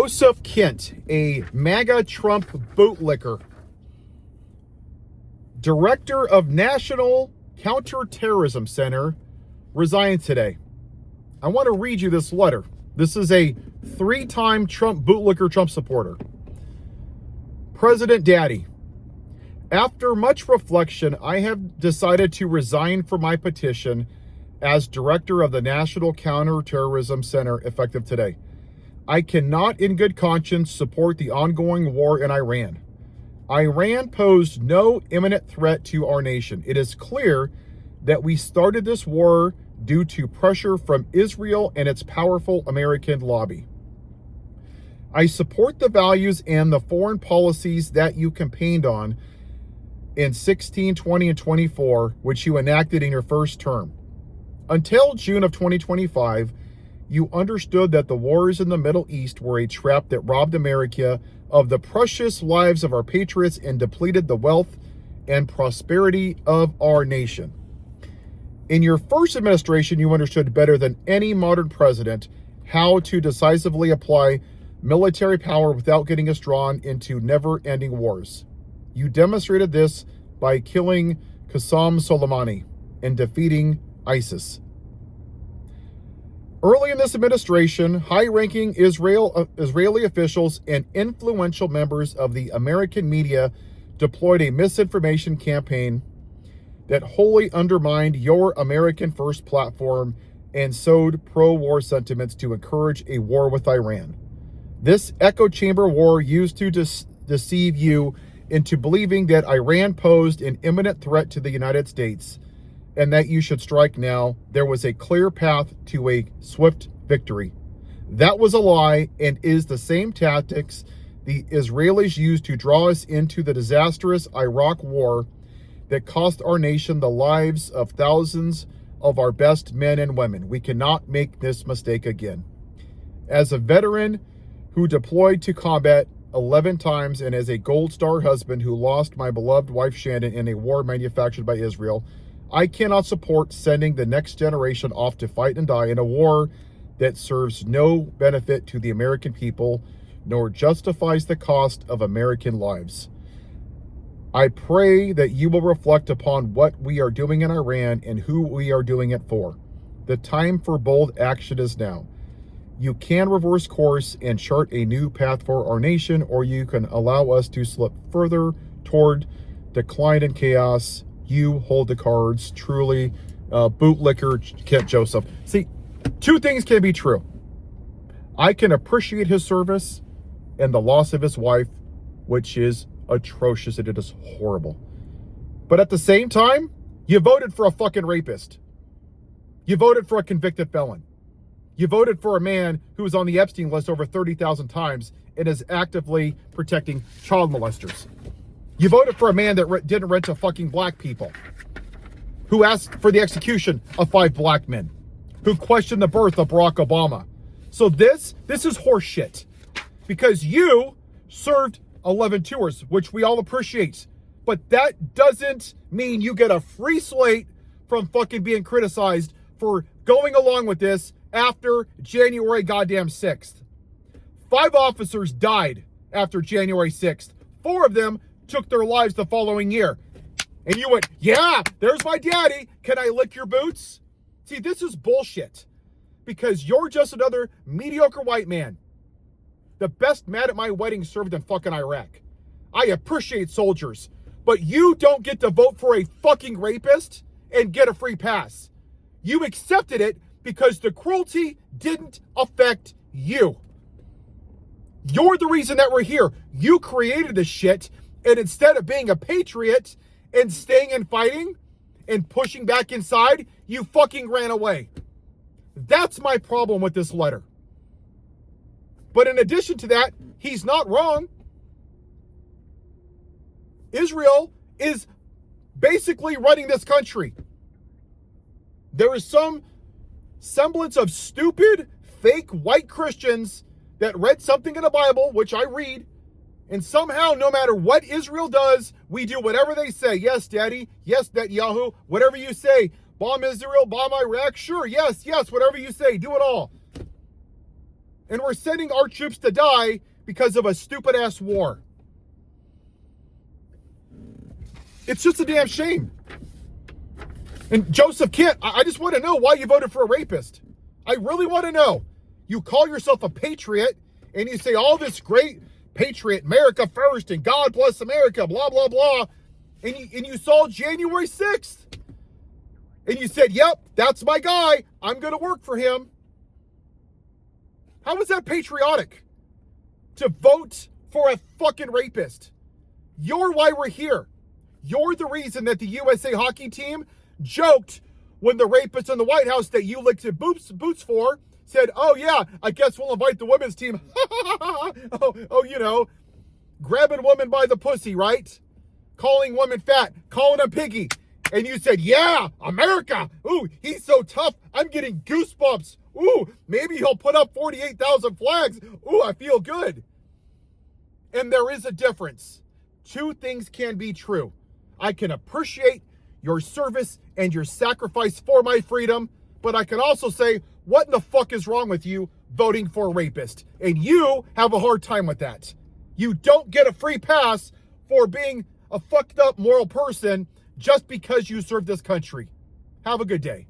Joseph Kent, a MAGA Trump bootlicker, director of National Counterterrorism Center, resigned today. I want to read you this letter. This is a 3-time Trump bootlicker, Trump supporter. President Daddy, after much reflection, I have decided to resign from my petition as director of the National Counterterrorism Center effective today. I cannot in good conscience support the ongoing war in Iran. Iran posed no imminent threat to our nation. It is clear that we started this war due to pressure from Israel and its powerful American lobby. I support the values and the foreign policies that you campaigned on in 16, 20, and 24, which you enacted in your first term. Until June of 2025, you understood that the wars in the Middle East were a trap that robbed America of the precious lives of our patriots and depleted the wealth and prosperity of our nation. In your first administration, you understood better than any modern president how to decisively apply military power without getting us drawn into never-ending wars. You demonstrated this by killing Qasem Soleimani and defeating ISIS. Early in this administration, high-ranking Israeli officials and influential members of the American media deployed a misinformation campaign that wholly undermined your American First platform and sowed pro-war sentiments to encourage a war with Iran. This echo chamber war used to deceive you into believing that Iran posed an imminent threat to the United States and that you should strike now. There was a clear path to a swift victory. That was a lie and is the same tactics the Israelis used to draw us into the disastrous Iraq war that cost our nation the lives of thousands of our best men and women. We cannot make this mistake again. As a veteran who deployed to combat 11 times and as a Gold Star husband who lost my beloved wife Shannon in a war manufactured by Israel, I cannot support sending the next generation off to fight and die in a war that serves no benefit to the American people, nor justifies the cost of American lives. I pray that you will reflect upon what we are doing in Iran and who we are doing it for. The time for bold action is now. You can reverse course and chart a new path for our nation, or you can allow us to slip further toward decline and chaos. You hold the cards. Truly, bootlicker Kent Joseph. See, 2 things can be true. I can appreciate his service and the loss of his wife, which is atrocious and it is horrible. But at the same time, you voted for a fucking rapist. You voted for a convicted felon. You voted for a man who was on the Epstein list over 30,000 times and is actively protecting child molesters. You voted for a man that didn't rent to fucking black people, who asked for the execution of 5 black men, who questioned the birth of Barack Obama. So this is horseshit, because you served 11 tours, which we all appreciate, but that doesn't mean you get a free slate from fucking being criticized for going along with this after January goddamn 6th. 5 officers died after January 6th. 4 of them took their lives the following year. And you went, yeah, there's my daddy. Can I lick your boots? See, this is bullshit, because you're just another mediocre white man. The best man at my wedding served in fucking Iraq. I appreciate soldiers, but you don't get to vote for a fucking rapist and get a free pass. You accepted it because the cruelty didn't affect you. You're the reason that we're here. You created this shit. And instead of being a patriot and staying and fighting and pushing back inside, you fucking ran away. That's my problem with this letter. But in addition to that, he's not wrong. Israel is basically running this country. There is some semblance of stupid, fake white Christians that read something in the Bible, which I read, and somehow, no matter what Israel does, we do whatever they say. Yes, Daddy. Yes, Netanyahu. Whatever you say. Bomb Israel, bomb Iraq. Sure, yes, whatever you say. Do it all. And we're sending our troops to die because of a stupid-ass war. It's just a damn shame. And Joseph Kent, I just want to know why you voted for a rapist. I really want to know. You call yourself a patriot, and you say all this great patriot, America first, and God bless America, blah, blah, blah. And you saw January 6th. And you said, yep, that's my guy. I'm going to work for him. How is that patriotic? To vote for a fucking rapist. You're why we're here. You're the reason that the USA hockey team joked when the rapist in the White House that you licked boots for said, oh yeah, I guess we'll invite the women's team. You know, grabbing women by the pussy, right? Calling women fat, calling them piggy. And you said, yeah, America. Ooh, he's so tough. I'm getting goosebumps. Ooh, maybe he'll put up 48,000 flags. Ooh, I feel good. And there is a difference. Two things can be true. I can appreciate your service and your sacrifice for my freedom, but I can also say, what in the fuck is wrong with you voting for a rapist? And you have a hard time with that. You don't get a free pass for being a fucked up moral person just because you serve this country. Have a good day.